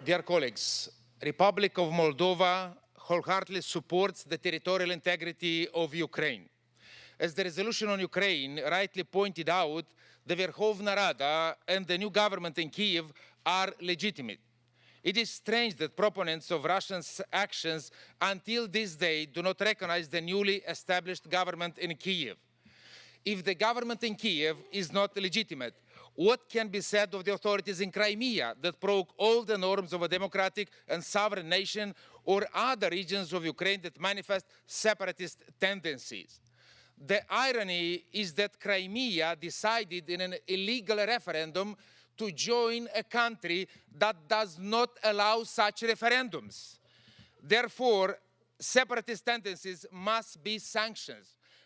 Dear colleagues, Republic of Moldova wholeheartedly supports the territorial integrity of Ukraine. As the resolution on Ukraine rightly pointed out, the Verkhovna Rada and the new government in Kyiv are legitimate. It is strange that proponents of Russia's actions until this day do not recognize the newly established government in Kyiv. If the government in Kyiv is not legitimate, what can be said of the authorities in Crimea that broke all the norms of a democratic and sovereign nation, or other regions of Ukraine that manifest separatist tendencies? The irony is that Crimea decided in an illegal referendum to join a country that does not allow such referendums. Therefore, separatist tendencies must be sanctioned.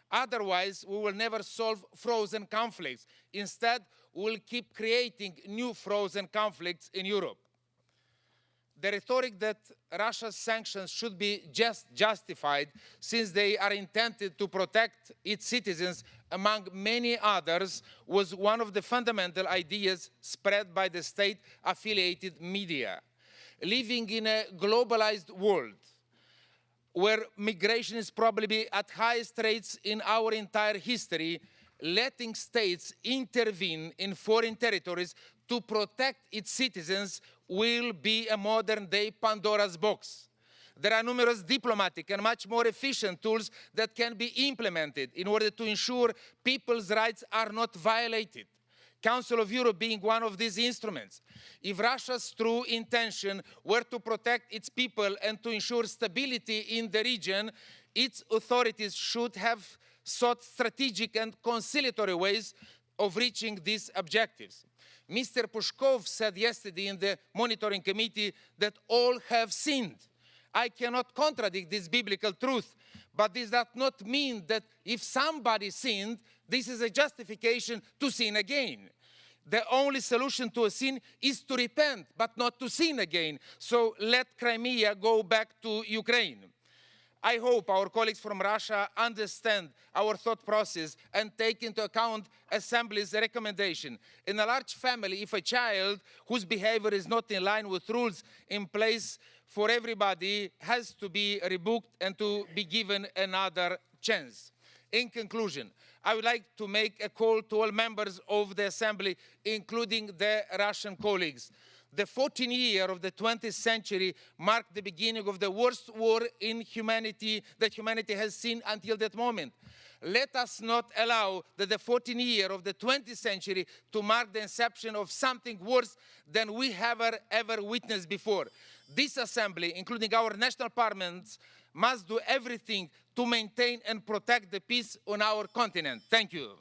Otherwise, we will never solve frozen conflicts. Instead, we will keep creating new frozen conflicts in Europe. The rhetoric that Russia's sanctions should be justified since they are intended to protect its citizens, among many others, was one of the fundamental ideas spread by the state-affiliated media. Living in a globalized world, where migration is probably at highest rates in our entire history, letting states intervene in foreign territories to protect its citizens will be a modern-day Pandora's box. There are numerous diplomatic and much more efficient tools that can be implemented in order to ensure people's rights are not violated. Council of Europe being one of these instruments. If Russia's true intention were to protect its people and to ensure stability in the region, its authorities should have sought strategic and conciliatory ways of reaching these objectives. Mr. Pushkov said yesterday in the monitoring committee that all have sinned. I cannot contradict this biblical truth, but this does not mean that if somebody sinned, this is a justification to sin again. The only solution to a sin is to repent, but not to sin again. So let Crimea go back to Ukraine. I hope our colleagues from Russia understand our thought process and take into account Assembly's recommendation. In a large family, if a child whose behavior is not in line with rules in place for everybody has to be rebuked and to be given another chance. In conclusion, I would like to make a call to all members of the Assembly, including the Russian colleagues. The 14th year of the 20th century marked the beginning of the worst war in humanity that humanity has seen until that moment. Let us not allow the 14th year of the 20th century to mark the inception of something worse than we have ever witnessed before. This Assembly, including our national parliaments, must do everything to maintain and protect the peace on our continent. Thank you.